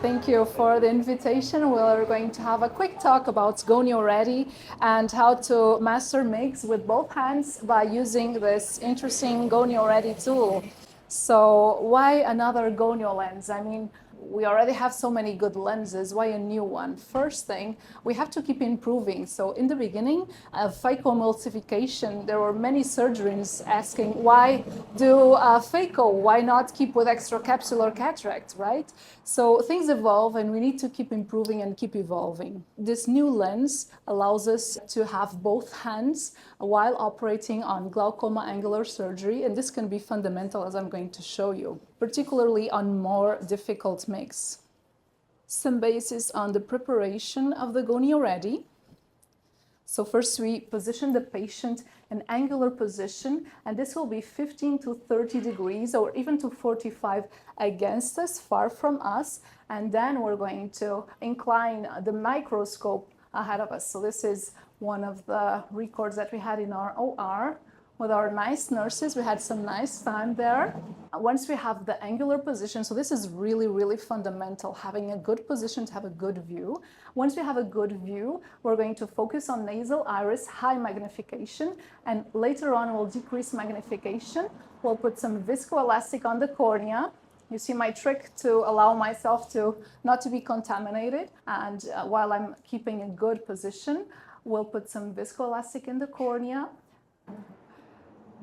Thank you for the invitation. We're going to have a quick talk about GONIO Ready and how to master MIGS with both hands by using this interesting GONIO Ready tool. So why another GONIO lens? I mean, we already have so many good lenses. Why a new one? First thing, we have to keep improving. So in the beginning of phacoemulsification, there were many surgeons asking, why do phaco? Why not keep with extracapsular cataract, right? So things evolve and we need to keep improving and keep evolving. This new lens allows us to have both hands while operating on glaucoma angular surgery, and this can be fundamental, as I'm going to show you, particularly on more difficult MIGS. Some basis on the preparation of the GONIO Ready. So first we position the patient in angular position, and this will be 15 to 30 degrees or even to 45 against us, far from us. And then we're going to incline the microscope ahead of us. So this is one of the records that we had in our OR with our nice nurses. We had some nice time there. Once we have the angular position, so this is really, really fundamental, having a good position to have a good view. Once we have a good view, we're going to focus on nasal iris, high magnification, and later on we'll decrease magnification. We'll put some viscoelastic on the cornea. You see my trick to allow myself to not to be contaminated, and while I'm keeping a good position, we'll put some viscoelastic in the cornea.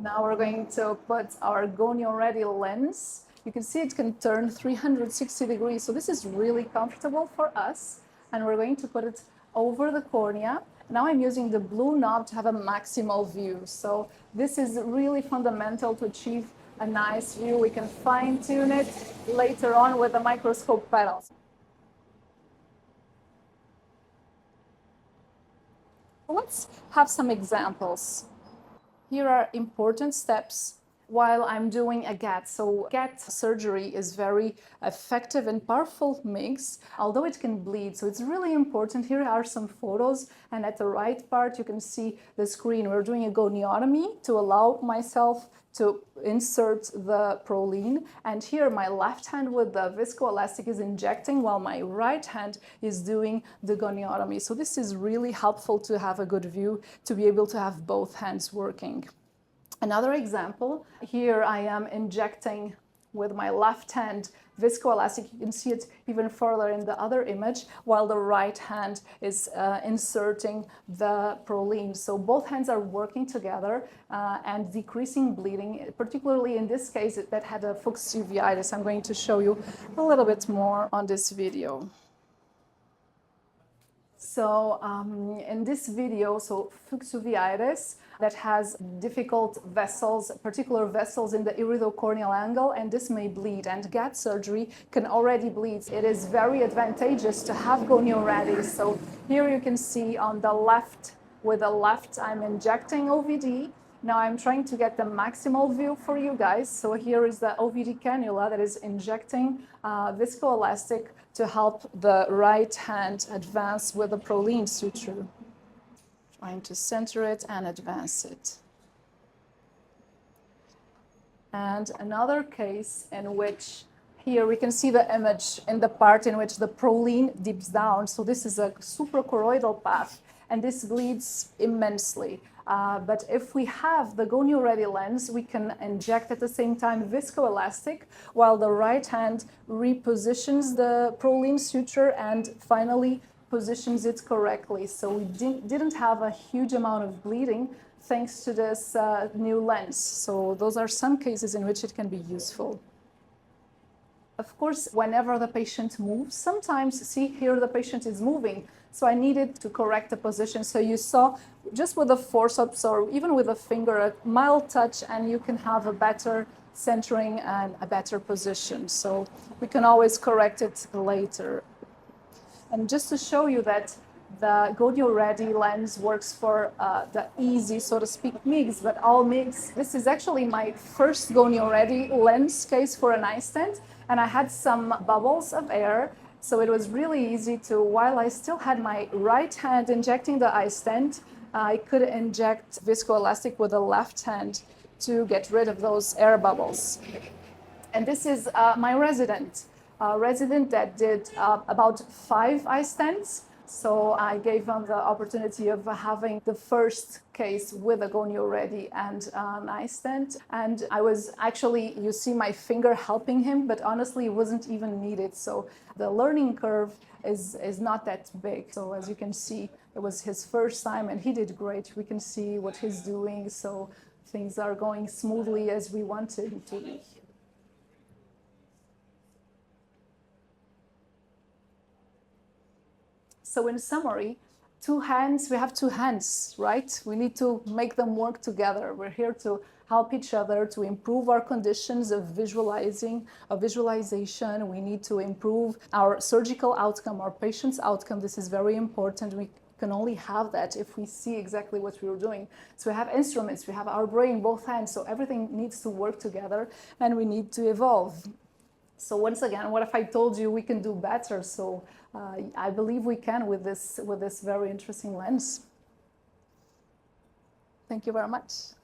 Now we're going to put our GONIO Ready lens. You can see it can turn 360 degrees, so this is really comfortable for us. And we're going to put it over the cornea. Now I'm using the blue knob to have a maximal view. So this is really fundamental to achieve a nice view. We can fine tune it later on with the microscope pedals. Let's have some examples. Here are important steps while I'm doing a GATT. So GATT surgery is very effective and powerful MIGS, although it can bleed. So it's really important. Here are some photos, and at the right part you can see the screen. We're doing a goniotomy to allow myself to insert the Prolene. And here my left hand with the viscoelastic is injecting while my right hand is doing the goniotomy. So this is really helpful to have a good view, to be able to have both hands working. Another example, here I am injecting with my left hand viscoelastic. You can see it even further in the other image, while the right hand is inserting the Prolene. So both hands are working together and decreasing bleeding, particularly in this case that had a Fuchs uveitis. I'm going to show you a little bit more on this video. So in this video, so Fuchs uveitis that has difficult vessels, particular vessels in the iridocorneal angle, and this may bleed, and GATT surgery can already bleed. It is very advantageous to have GONIO Ready. So here you can see on the left, with the left I'm injecting OVD. Now I'm trying to get the maximal view for you guys. So here is the OVD cannula that is injecting viscoelastic to help the right hand advance with the Prolene suture. Trying to center it and advance it. And another case in which here we can see the image in the part in which the Prolene dips down. So this is a suprachoroidal path, and this bleeds immensely. But if we have the GONIO Ready lens, we can inject at the same time viscoelastic, while the right hand repositions the Prolene suture and finally positions it correctly. So we didn't have a huge amount of bleeding thanks to this new lens. So those are some cases in which it can be useful. Of course, whenever the patient moves, sometimes, see here the patient is moving, so I needed to correct the position. So you saw just with the forceps or even with a finger, a mild touch, and you can have a better centering and a better position. So we can always correct it later. And just to show you that the GONIO Ready lens works for the easy, so to speak, MIGS, but all MIGS. This is actually my first GONIO Ready lens case for an iStent, and I had some bubbles of air, so it was really easy to, while I still had my right hand injecting the iStent, I could inject viscoelastic with the left hand to get rid of those air bubbles. And this is my resident. resident that did about 5 eye stents. So I gave him the opportunity of having the first case with a GONIO ready and an eye stent. And I was actually, you see my finger helping him, but honestly, it wasn't even needed. So the learning curve is not that big. So as you can see, it was his first time and he did great. We can see what he's doing. So things are going smoothly as we wanted to be. So in summary, we have two hands, right? We need to make them work together. We're here to help each other to improve our conditions of visualization. We need to improve our surgical outcome, our patient's outcome. This is very important. We can only have that if we see exactly what we're doing. So we have instruments, we have our brain, both hands, so everything needs to work together and we need to evolve. So once again, what if I told you we can do better? So I believe we can with this very interesting lens. Thank you very much.